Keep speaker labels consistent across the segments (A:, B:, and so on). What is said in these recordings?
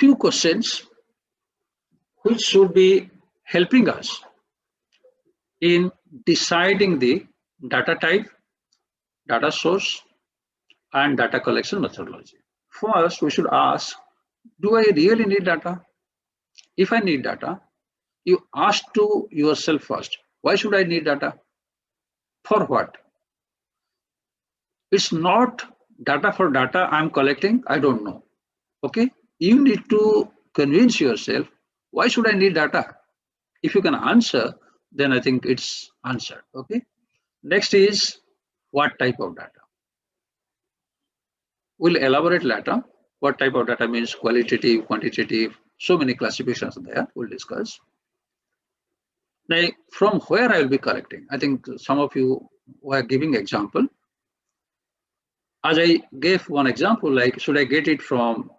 A: few questions which should be helping us in deciding the data type, data source, and data collection methodology. First, we should ask, do I really need data? If I need data, you ask to yourself first, why should I need data? For what? It's not data for data I'm collecting, I don't know. Okay, you need to convince yourself, why should I need data? If you can answer, then I think it's answered. Okay, next is what type of data. We'll elaborate later. What type of data means, qualitative, quantitative, so many classifications there, we'll discuss. Now, from where I will be collecting, I think some of you were giving example. As I gave one example, like, should I get it from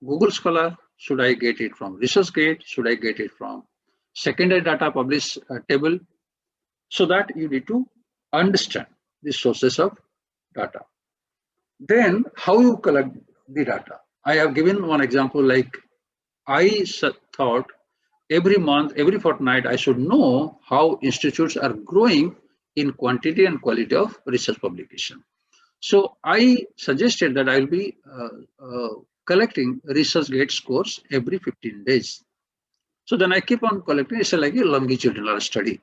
A: Google Scholar? Should I get it from ResearchGate? Should I get it from secondary data published table? So that you need to understand the sources of data. Then how you collect the data. I have given one example, like I thought every month, every fortnight, I should know how institutes are growing in quantity and quality of research publication. So I suggested that I will be collecting ResearchGate scores every 15 days. So then I keep on collecting. It's like a longitudinal study,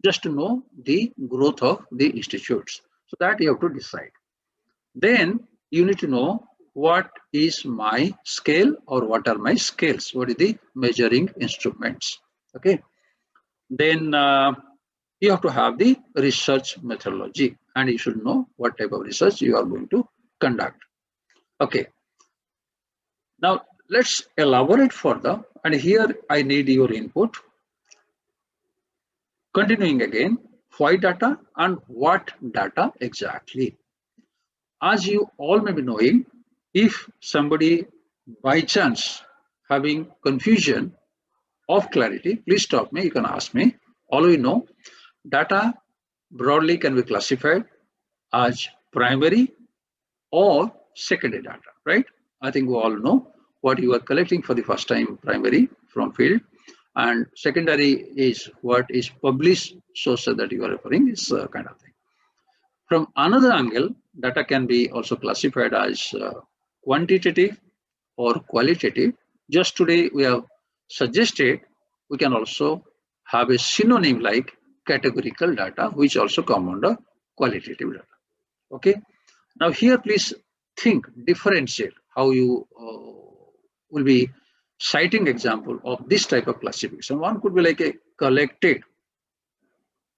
A: just to know the growth of the institutes. So that you have to decide. Then you need to know what is my scale or what are my scales. What is the measuring instruments? Okay. Then you have to have the research methodology, and you should know what type of research you are going to conduct. Okay. Now let's elaborate further, and here I need your input. Continuing again, why data and what data exactly? As you all may be knowing, if somebody by chance having confusion of clarity, please stop me, you can ask me. All we know, data broadly can be classified as primary or secondary data, right? I think we all know what you are collecting for the first time, primary from field, and secondary is what is published sources that you are referring, is kind of thing. From another angle, data can be also classified as quantitative or qualitative. Just today we have suggested we can also have a synonym like categorical data, which also come under qualitative data. Okay. Now here, please think, differentiate how you will be citing example of this type of classification. One could be like a collected,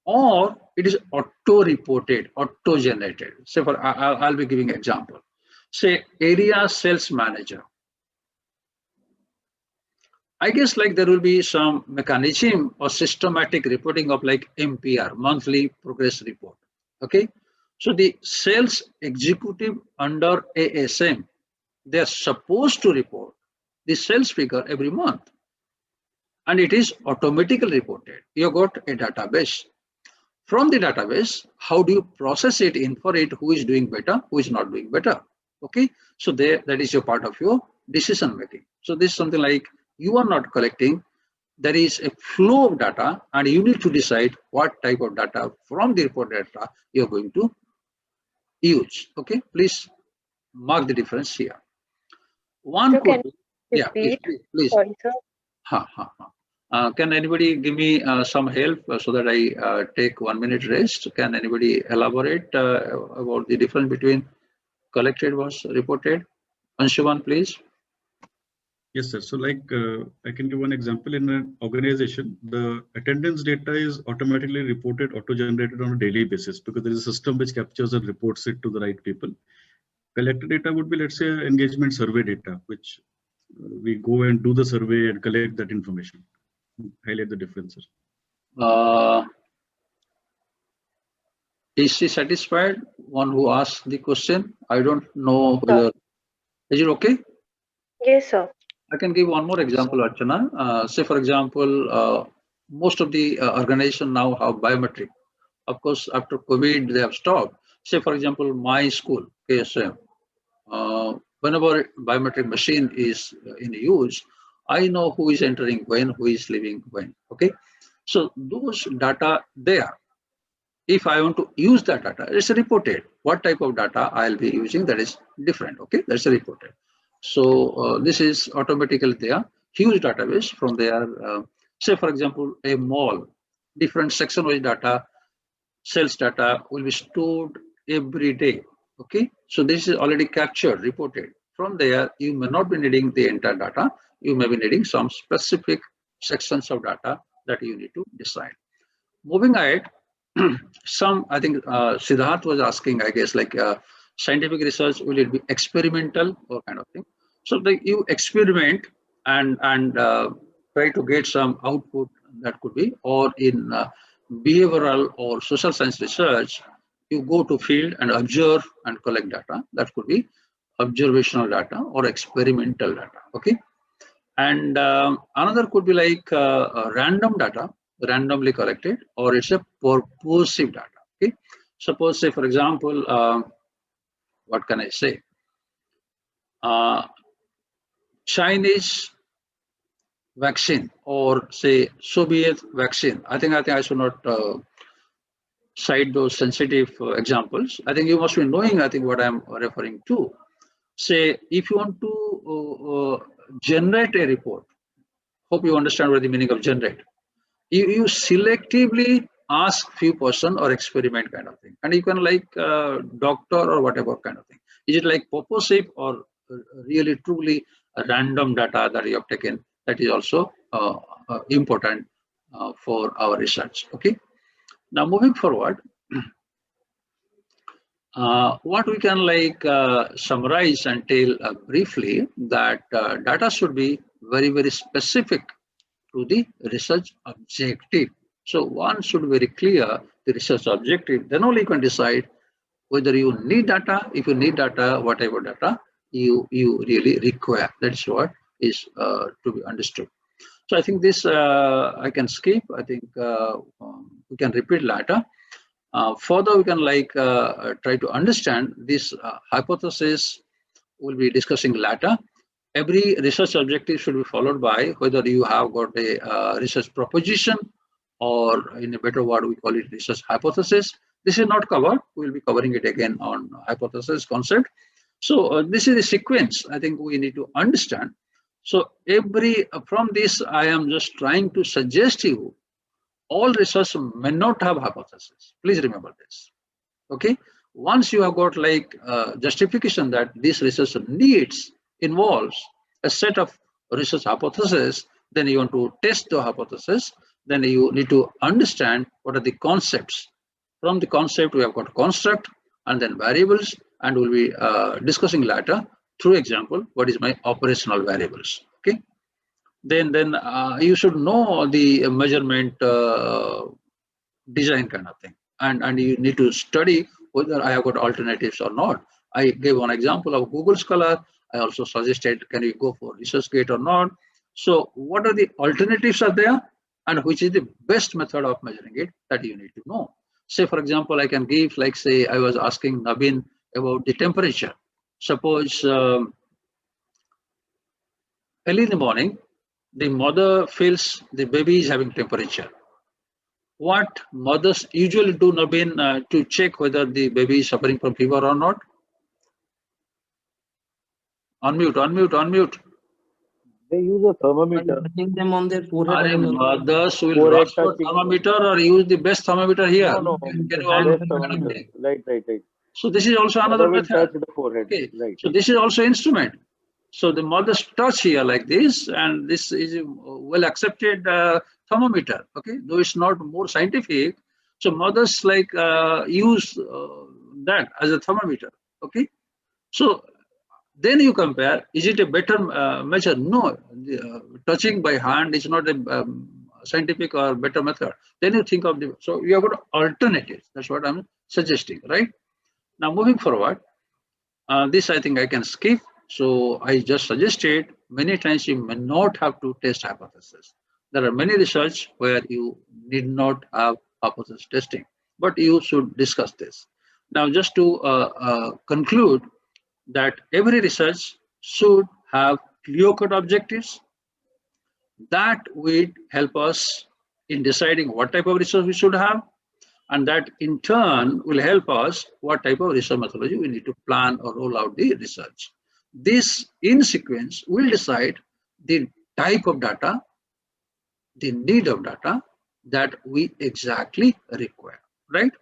A: or it is auto-reported, auto-generated. Say for I'll be giving example. Say area sales manager. I guess like there will be some mechanism or systematic reporting of like MPR, monthly progress report. Okay, so the sales executive under ASM, they're supposed to report the sales figure every month, and it is automatically reported. You got a database. From the database, how do you process it in for it? Who is doing better? Who is not doing better? Okay, so there, that is your part of your decision making. So this is something like you are not collecting. There is a flow of data, and you need to decide what type of data from the report data you are going to use. Okay, please mark the difference here. One
B: so
A: could, yeah, please.
B: Sorry, sir.
A: Can anybody give me some help so that I take 1 minute rest? Can anybody elaborate about the difference between collected versus reported? Anshuman, please.
C: Yes, sir. So like I can give one example. In an organization, the attendance data is automatically reported, auto-generated on a daily basis, because there is a system which captures and reports it to the right people. Collected data would be, let's say, engagement survey data, which we go and do the survey and collect that information. Highlight the differences.
A: Is she satisfied? One who asked the question. I don't know whether. Is it okay?
B: Yes, sir.
A: I can give one more example, Archana. Say, for example, most of the organization now have biometric. Of course, after COVID, they have stopped. Say, for example, my school, KSM, whenever biometric machine is in use, I know who is entering when, who is leaving when. Okay, so those data there, if I want to use that data, it's reported. What type of data I'll be using, that is different. Okay, that's reported. So this is automatically there. Huge database from there. Say for example, a mall, different section-wise data, sales data will be stored every day. Okay, so this is already captured, reported. From there, you may not be needing the entire data. You may be needing some specific sections of data that you need to decide. Moving ahead, some, I think Siddharth was asking, I guess, like scientific research, will it be experimental or kind of thing? So like you experiment and try to get some output, that could be, or in behavioral or social science research, you go to field and observe and collect data. That could be observational data or experimental data. Okay. And another could be like random data, randomly collected, or it's a purposive data. Okay, suppose, say for example, what can I say? Chinese vaccine, or say Soviet vaccine. I think I should not cite those sensitive examples. I think you must be knowing, I think, what I'm referring to. Say if you want to generate a report, hope you understand what the meaning of generate. You selectively ask few person or experiment kind of thing, and you can like doctor or whatever kind of thing. Is it like purposive or really truly random data that you have taken? That is also important for our research. Okay, now moving forward, what we can like summarize and tell briefly, that data should be very specific to the research objective. So one should be very clear the research objective, then only you can decide whether you need data. If you need data, whatever data you really require. That's what is to be understood. So I think this I can skip. I think we can repeat later. Further, we can like try to understand this hypothesis. We'll be discussing later. Every research objective should be followed by whether you have got a research proposition, or in a better word, we call it research hypothesis. This is not covered. We'll be covering it again on hypothesis concept. So this is the sequence I think we need to understand. So from this, I am just trying to suggest you, all research may not have hypothesis. Please remember this. Okay. Once you have got like justification that this research involves a set of research hypotheses, then you want to test the hypothesis, then you need to understand what are the concepts. From the concept, we have got construct and then variables, and we'll be discussing later through example what is my operational variables. Okay. Then you should know the measurement design kind of thing, and you need to study whether I have got alternatives or not. I gave one example of Google Scholar. I also suggested, can you go for ResearchGate or not? So what are the alternatives are there, and which is the best method of measuring it, that you need to know. Say for example, I can give, like say I was asking Naveen about the temperature. Suppose early in the morning, the mother feels the baby is having temperature. What mothers usually do, Naveen, to check whether the baby is suffering from fever or not? Unmute.
B: They use a thermometer.
D: Touching them on their forehead.
A: Mothers will rush for thermometer or use the best thermometer here.
B: No. Right.
A: So this is also another method.
B: Touch the forehead.
A: Okay.
B: Right.
A: So this is also instrument. So the mothers touch here like this, and this is a well accepted thermometer. Okay, though it's not more scientific. So mothers like use that as a thermometer. Okay, so then you compare, is it a better measure? No, touching by hand is not a scientific or better method. Then you think of so you have got alternatives. That's what I'm suggesting, right? Now moving forward, this I think I can skip. So I just suggested many times you may not have to test hypothesis. There are many research where you need not have hypothesis testing, but you should discuss this. Now just to conclude, that every research should have clear-cut objectives that would help us in deciding what type of research we should have, and that in turn will help us what type of research methodology we need to plan or roll out the research. This in sequence will decide the type of data, the need of data that we exactly require, right?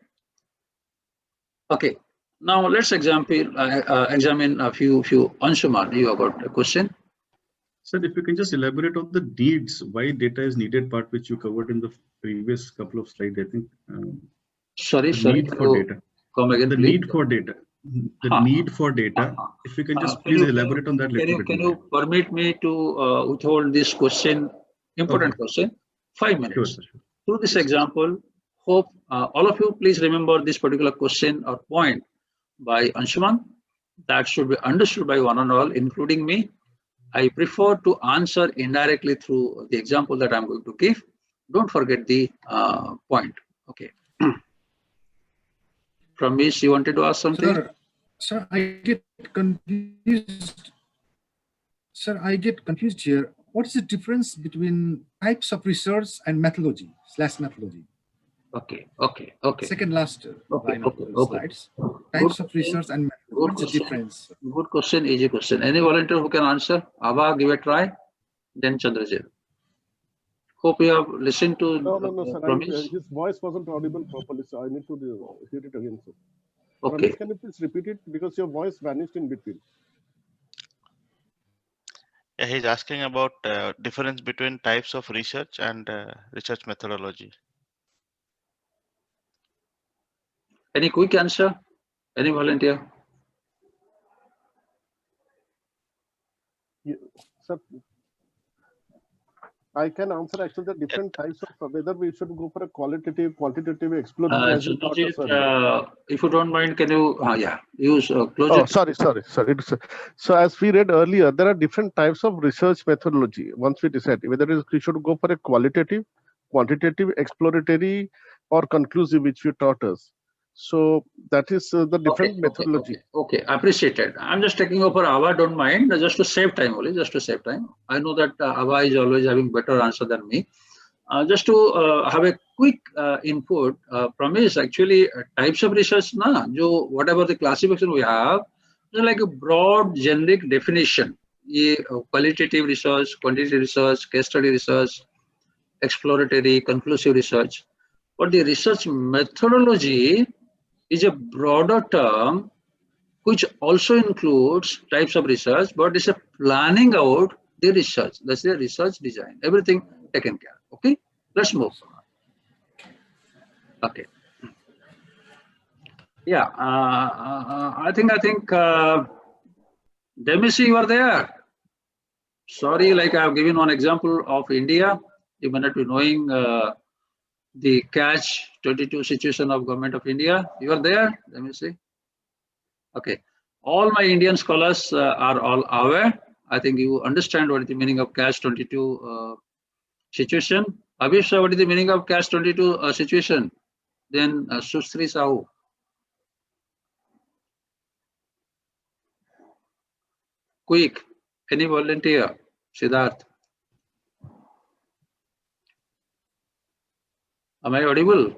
A: Okay, now let's examine a few. Anshuman, you have got a question?
C: Sir, if you can just elaborate on the needs, why data is needed part, which you covered in the previous couple of slides, I think.
A: Sorry,
C: need for data.
A: Come again,
C: the
A: please.
C: need for data. The need for data. If you can just please elaborate on that a little bit.
A: Can you permit me to withhold this question, important question, 5 minutes?
C: Sure, sir.
A: Through this example, hope all of you please remember this particular question or point by Anshuman. That should be understood by one and all, including me. I prefer to answer indirectly through the example that I'm going to give. Don't forget the point. Okay. Ramesh, you wanted to ask something?
D: Sir, I get confused. Sir, I get confused here. What is the difference between types of research and methodology / methodology?
A: Okay.
D: Second last line of slides. Types of research and methodology. What's the difference?
A: Good question, easy question. Any volunteer who can answer? Abha, give a try. Then Chandrajit. Hope you have listened to.
B: No, sir. His voice wasn't audible properly, so I need to hear it again, sir.
A: Okay.
B: Ramesh, can you please repeat it, because your voice vanished in between?
E: Yeah, he's asking about difference between types of research and research methodology.
A: Any quick answer? Any volunteer?
B: Yeah, sir, I can answer actually the different types of whether we should go for a qualitative, quantitative, exploratory.
A: If you don't mind, can you use close it?
B: Sorry. So as we read earlier, there are different types of research methodology. Once we decide whether we should go for a qualitative, quantitative, exploratory, or conclusive, which you taught us. So that is the different methodology.
A: Okay, appreciated. I'm just taking over Ava, don't mind, just to save time only, just to save time. I know that Ava is always having better answer than me. Just to have a quick input, Pramesh, actually types of research, whatever the classification we have, is like a broad generic definition. Qualitative research, quantitative research, case study research, exploratory, conclusive research. But the research methodology is a broader term which also includes types of research, but it's a planning out the research. That's the research design. Everything taken care. Okay, let's move. Okay. Yeah, I think Demisi, you are there. Sorry, like I have given one example of India. You may not be knowing the catch-22 situation of Government of India. You are there? Let me see. Okay. All my Indian scholars are all aware. I think you understand what is the meaning of catch-22 situation. Abhisha, what is the meaning of catch-22 situation? Then Susri Sahu. Quick. Any volunteer? Siddharth. Am I audible?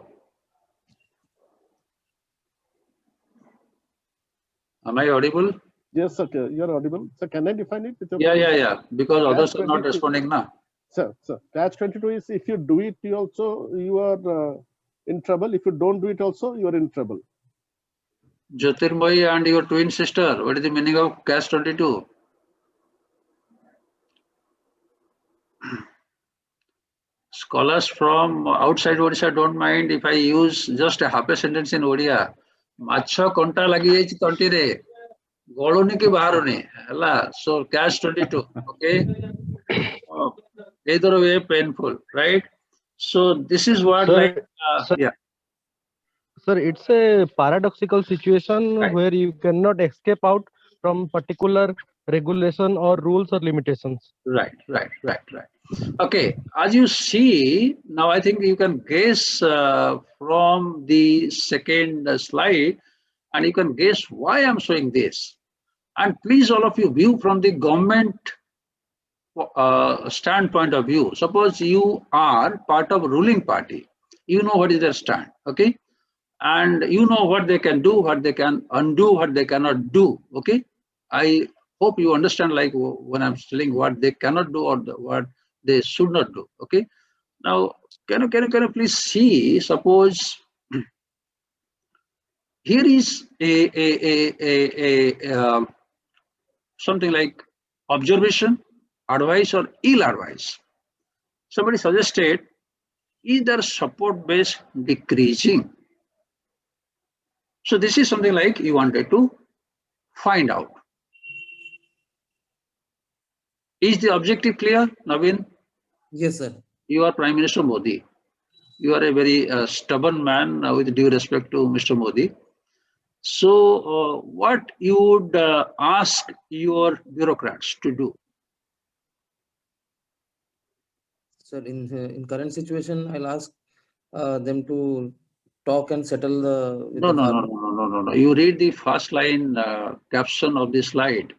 A: Am I audible?
B: Yes, sir, you are audible. So can I define it?
A: Yeah. Because others are not responding now.
B: Sir, catch-22 is if you do it, you are in trouble. If you don't do it also, you are in trouble.
A: Jyotirmoyi and your twin sister, what is the meaning of catch-22? Scholars from outside Odisha don't mind if I use just a half a sentence in Odia. Macho konta lagi jayichi tonti re. Goluni ki baharuni. Hela. So catch-22. Okay. Either way painful, right? So this is what
F: Sir, Sir, it's a paradoxical situation where you cannot escape out from particular regulation or rules or limitations.
A: Right. Okay, as you see, now I think you can guess from the second slide, and you can guess why I'm showing this. And please, all of you, view from the government standpoint of view. Suppose you are part of a ruling party, you know what is their stand, okay? And you know what they can do, what they can undo, what they cannot do, okay? I hope you understand, like when I'm telling what they cannot do or what they should not do, okay? Now, can you please see, suppose here is something like observation, advice or ill advice. Somebody suggested, is their support base decreasing? So this is something like you wanted to find out. Is the objective clear, Naveen?
G: Yes, sir.
A: You are Prime Minister Modi. You are a very stubborn man, with due respect to Mr. Modi. So what you would ask your bureaucrats to do?
G: Sir, in current situation, I'll ask them to talk and settle the. with
A: No,
G: the
A: no, no,
G: farmer.
A: no, no, no, no. You read the first line caption of the slide.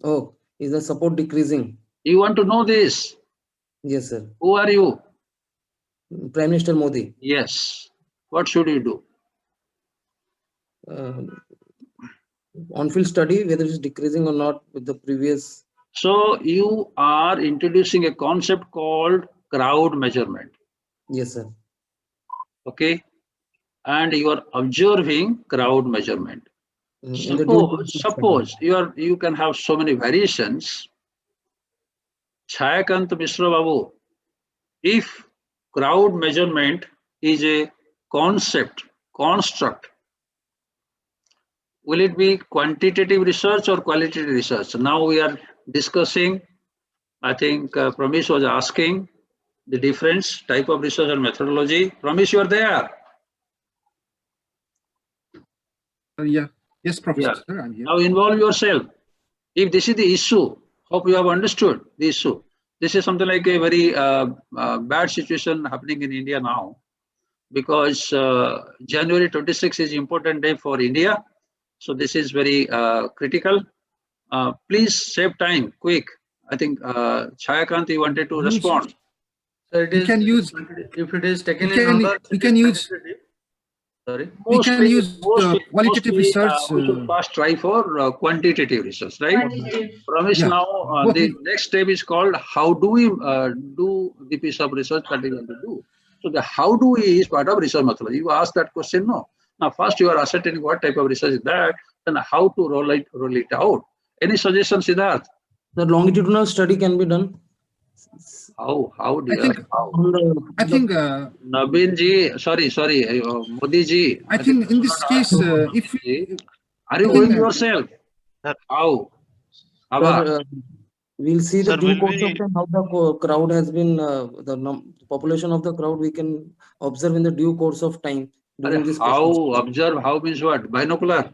G: Oh, is the support decreasing?
A: You want to know this?
G: Yes, sir.
A: Who are you?
G: Prime Minister Modi.
A: Yes. What should you do?
G: On-field study whether it's decreasing or not with the previous.
A: So you are introducing a concept called crowd measurement.
G: Yes, sir.
A: Okay. And you are observing crowd measurement.
G: In the due
A: Suppose you can have so many variations. Chayakant Mishra Babu, if crowd measurement is a concept, construct, will it be quantitative research or qualitative research? Now we are discussing, I think Pramesh was asking the difference, type of research and methodology. Pramesh, you are there?
D: Yeah. Yes, Professor.
A: Yeah.
D: Sir, I'm here.
A: Now involve yourself. If this is the issue, hope you have understood the issue. This is something like a very bad situation happening in India now, because January 26 is important day for India. So this is very critical. Please save time, quick. I think Chayakant, you wanted to respond.
H: So it
D: We
H: is,
D: can use-
H: if it is taken
D: we
H: in
D: can-
H: number,
D: we can use-
H: sorry.
D: We can use qualitative research.
A: We should first try for quantitative research, right? Promise
D: Yeah.
A: now, the next step is called how do we do the piece of research that we want to do. So the how do we is part of research methodology. You ask that question, no. Now first you are ascertaining what type of research is that, then how to roll it out. Any suggestions, Siddharth?
G: The longitudinal study can be done.
A: How dear?
D: think-
A: How?
D: I think
A: Naveen ji, sorry, Modi ji.
D: I think in this case, if we,
A: Are you
D: I
A: going
D: think,
A: yourself?
E: Sir.
A: How?
G: Sir, we'll see the
E: Sir,
G: due
E: will
G: course
E: we-
G: of time, how the crowd has been, the population of the crowd we can observe in the due course of time during this.
A: How observe? How means what? Binocular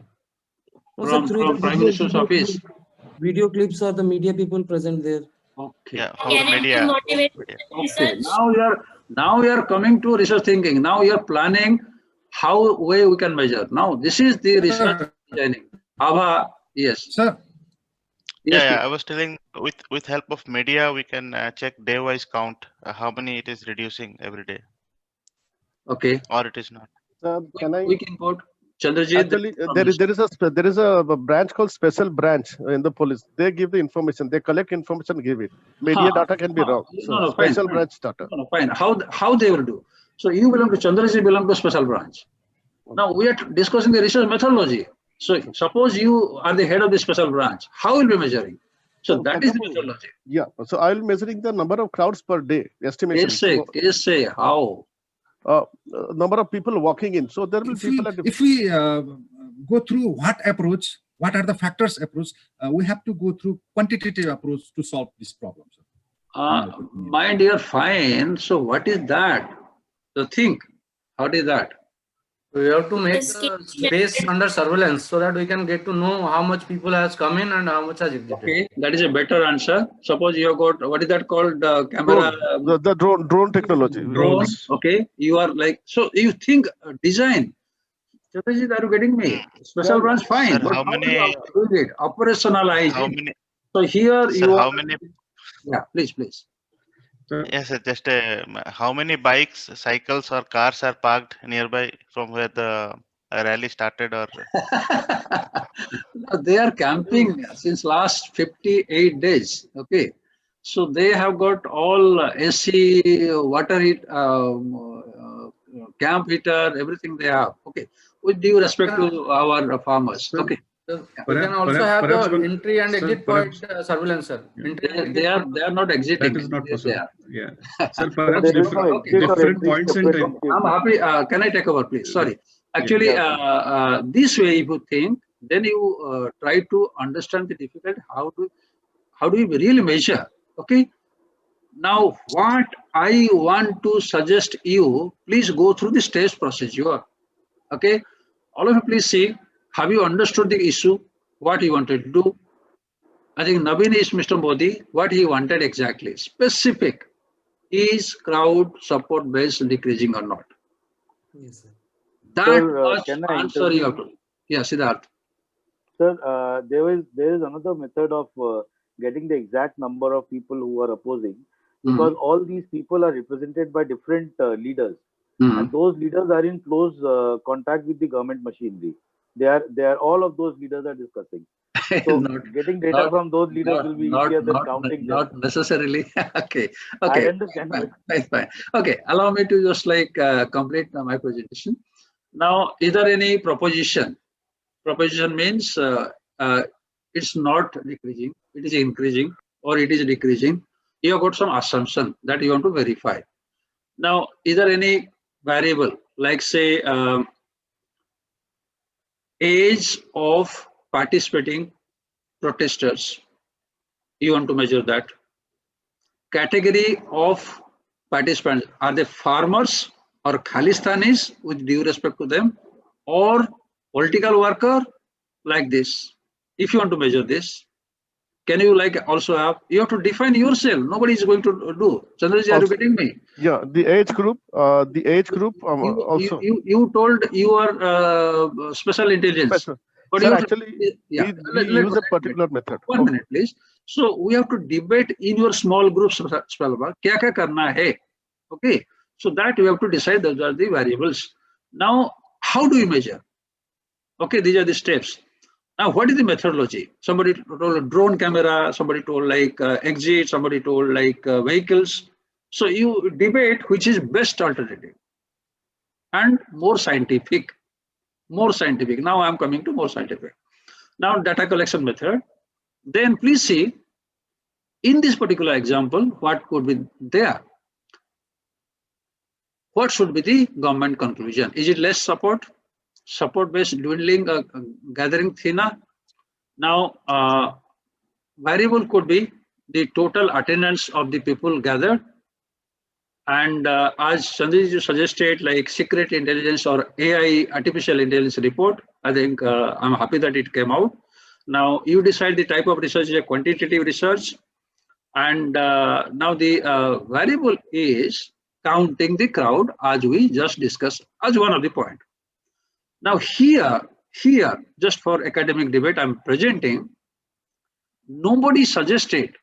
G: No, sir,
A: from
G: through the
A: Prime Minister's office.
G: video clips or the media people present there.
A: Okay.
E: Yeah, from the media.
A: Okay. Now we are coming to research thinking. Now you are planning how way we can measure. Now this is the research designing. Abha, yes.
D: sir,
A: Yes,
E: Yeah, I was telling with help of media, we can check day-wise count, how many it is reducing every day,
A: okay.
E: or it is not.
B: Can I?
A: Quick input. Chandrajit.
B: Actually, there is a branch called special branch in the police. They give the information. They collect information, give it. Media data can be wrong. So
A: No, fine,
B: special
A: fine.
B: branch data.
A: No, fine. How they will do? So you belong to Chandrajit, belong to special branch. Now we are discussing the research methodology. So suppose you are the head of the special branch. How will be measuring? So that is the methodology.
B: Yeah. So I will measuring the number of crowds per day estimation.
A: Case say how?
B: Number of people walking in. So there will be people at different.
D: if we go through what approach, what are the factors approach, we have to go through quantitative approach to solve this problem. Sir.
A: My dear, fine. So what is that? The think. How is that?
H: We have to make the space under surveillance so that we can get to know how much people has come in and how much has exited.
A: Okay, that is a better answer. Suppose you have got, what is that called? Camera.
B: The drone technology.
A: Drone. Okay, you are like, so you think design. Chandrajit, are you getting me? Special branch, fine.
E: Sir,
A: But
E: how
A: how
E: many?
A: you are doing it? Operationalize
E: How
A: it.
E: many?
A: So here
E: Sir,
A: you
E: how
A: are.
E: many?
A: Yeah, please, please.
E: Yes, sir, just how many bikes, cycles, or cars are parked nearby from where the rally started? Or
A: No, they are camping since last 58 days. Okay. So they have got all AC, water heat, camp heater, everything they have. Okay. With due respect to our farmers.
C: Sir,
A: Okay.
H: We can also have
C: perhaps
H: the
C: one,
H: entry and
C: sir,
H: exit point surveillance, sir.
C: Yeah.
H: Entry and exit point.
A: They are not exiting.
C: that is not
A: They
C: possible.
A: are.
C: Yeah. Sir, perhaps
B: There is no
A: Okay.
B: exit or
C: different
B: entry
C: points in
B: separate
C: time.
B: from
A: I'm happy. Can I take over, please? Sorry. Actually,
B: Yeah.
A: this way, if you think, then you try to understand the difficulty. How do we really measure? Okay. Now, what I want to suggest you, please go through the stage procedure. Okay. All of you, please see. Have you understood the issue? What you wanted to do? I think Naveen is Mr. Modi. What he wanted exactly? Specific. Is crowd support base decreasing or not?
G: Yes, sir.
A: That
I: Sir,
A: much
I: can I
A: answer you have
I: intervene?
A: to. Yeah, Siddharth.
I: Sir, there is another method of getting the exact number of people who are opposing, because all these people are represented by different leaders, and those leaders are in close contact with the government machinery. They are all of those leaders are discussing. So
A: not,
I: getting data
A: not,
I: from those leaders will be easier than counting them.
A: not necessarily. Okay,
I: I
A: okay,
I: understand,
A: fine,
I: but
A: fine. Okay, allow me to just like complete my presentation. Now, is there any proposition? Proposition means it's not decreasing, it is increasing, or it is decreasing. You have got some assumption that you want to verify. Now, is there any variable like say age of participating protesters? You want to measure that. Category of participants, are they farmers or Khalistanis with due respect to them, or political worker like this? If you want to measure this, can you like also have, you have to define yourself. Nobody is going to do. Chandraji, are you
B: Also,
A: getting me?
B: yeah, the age group also.
A: You told you are special intelligence,
B: Special.
A: but
B: Sir,
A: you
B: actually,
A: yeah.
B: we use a particular method.
A: One minute, please. So we have to debate in your small groups. क्या क्या करना है? Okay. So that we have to decide. Those are the variables. Now, how do we measure? Okay, these are the steps. Now, what is the methodology? Somebody told a drone camera. Somebody told like exit. Somebody told like vehicles. So you debate which is best alternative and more scientific. More scientific. Now I am coming to more scientific. Now, data collection method. Then please see, in this particular example, what could be there? What should be the government conclusion? Is it less support? Support based dwindling, gathering thinner? Now, variable could be the total attendance of the people gathered. And as Sanjay suggested, like secret intelligence or AI, artificial intelligence report, I think I'm happy that it came out. Now you decide the type of research is a quantitative research. And now the variable is counting the crowd as we just discussed as one of the point. Now here, just for academic debate, I'm presenting, nobody suggested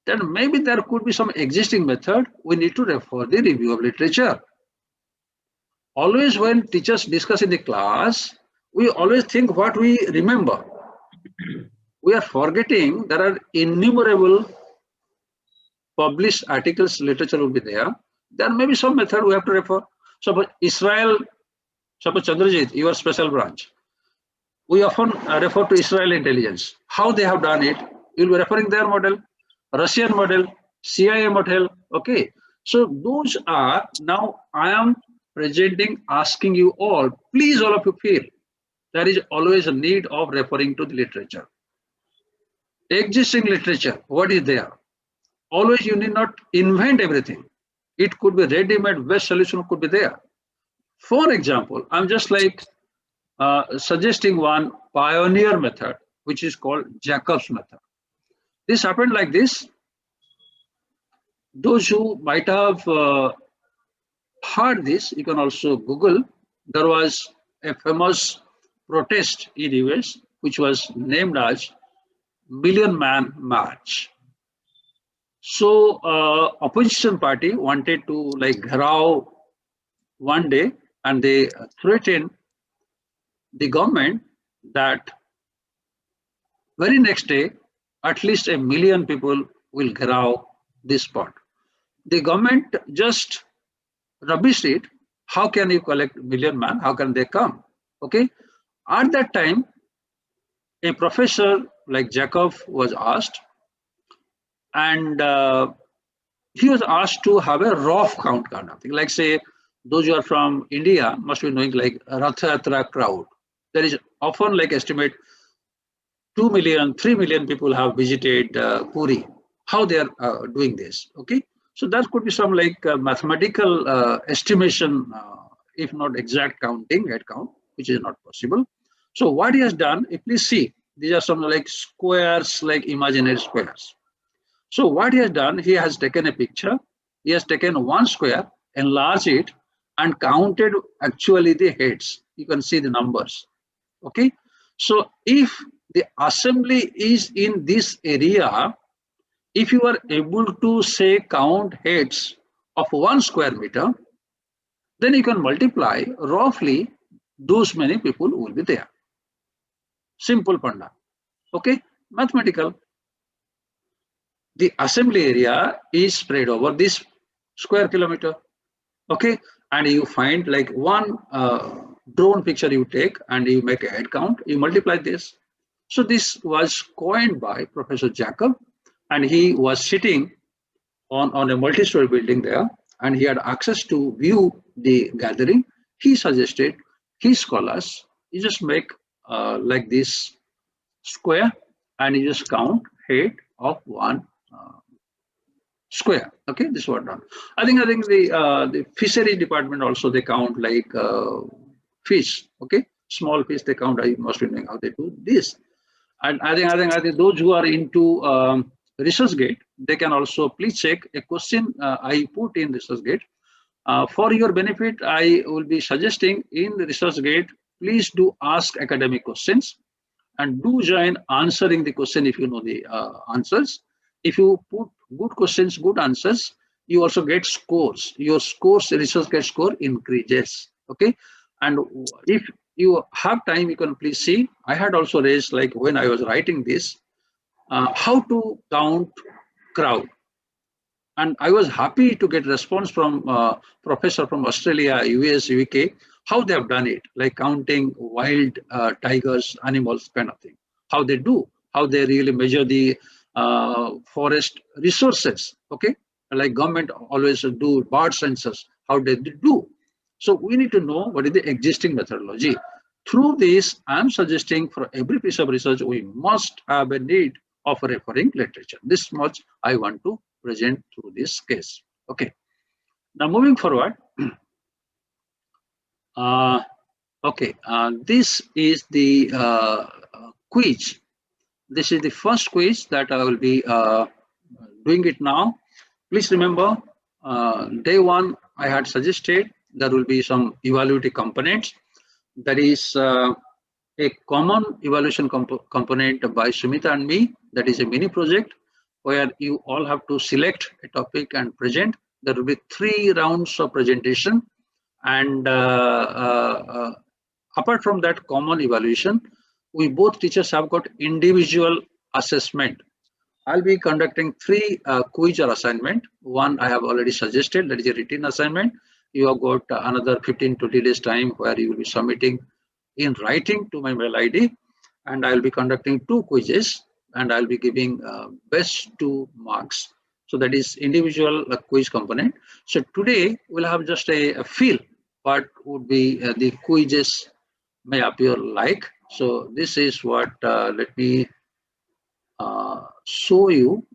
A: that maybe there could be some existing method. We need to refer the review of literature. Always when teachers discuss in the class, we always think what we remember. We are forgetting there are innumerable published articles, literature will be there. There may be some method we have to refer. Suppose Israel, suppose Chandrajit, your special branch. We often refer to Israel intelligence. How they have done it, you'll be referring their model, Russian model, CIA model. Okay. So those are, now I am presenting, asking you all, please all of you feel there is always a need of referring to the literature. Existing literature, what is there? Always you need not invent everything. It could be ready-made, best solution could be there. For example, I'm just like suggesting one pioneer method, which is called Jacobs method. This happened like this. Those who might have heard this, you can also Google. There was a famous protest in US, which was named as Million Man March. So opposition party wanted to like Gharao one day, and they threatened the government that very next day, at least 1 million people will Gharao this spot. The government just rubbished it. How can you collect million man? How can they come? Okay. At that time, a professor like Jacob was asked, and he was asked to have a rough count kind of thing. Like say, those who are from India must be knowing like Rath Yatra crowd. There is often like estimate 2 million, 3 million people have visited Puri. How they are doing this? Okay. So that could be some like mathematical estimation, if not exact counting, head count, which is not possible. So what he has done, if please see, these are some like squares, like imaginary squares. So what he has done, he has taken a picture, he has taken one square, enlarged it, and counted actually the heads. You can see the numbers. Okay. So if the assembly is in this area, if you are able to say count heads of 1 square meter, then you can multiply roughly those many people will be there. Simple panda. Okay, mathematical. The assembly area is spread over this square kilometer. Okay, and you find like one drone picture you take and you make a head count, you multiply this. So this was coined by Professor Jacob, and he was sitting on a multi-story building there, and he had access to view the gathering. He suggested his scholars, you just make like this square, and you just count head of 1 square. Okay, this was done. I think the fishery department also, they count like fish. Okay, small fish they count. I must be knowing how they do this. And I think those who are into ResearchGate, they can also please check a question I put in ResearchGate. For your benefit, I will be suggesting in ResearchGate, please do ask academic questions and do join answering the question if you know the answers. If you put good questions, good answers, you also get scores. Your scores, ResearchGate score increases. Okay, and if you have time, you can please see. I had also raised, like when I was writing this, how to count crowd. And I was happy to get response from professor from Australia, US, UK, how they have done it, like counting wild tigers, animals kind of thing. How they do, how they really measure the forest resources. Okay, like government always do bird census, how they do. So we need to know what is the existing methodology. Through this, I'm suggesting for every piece of research, we must have a need of referring literature. This much I want to present through this case. Okay. Now moving forward. This is the quiz. This is the first quiz that I will be doing it now. Please remember, day 1, I had suggested there will be some evaluative components. That is a common evaluation component by Sumita and me. That is a mini project where you all have to select a topic and present. There will be 3 rounds of presentation. And apart from that common evaluation, we both teachers have got individual assessment. I'll be conducting 3 quiz or assignment. One I have already suggested, that is a written assignment. You have got another 15-20 days time where you will be submitting in writing to my mail ID, and I'll be conducting 2 quizzes, and I'll be giving best 2 marks. So that is individual quiz component. So today we'll have just a feel what would be the quizzes may appear like. So this is what let me show you.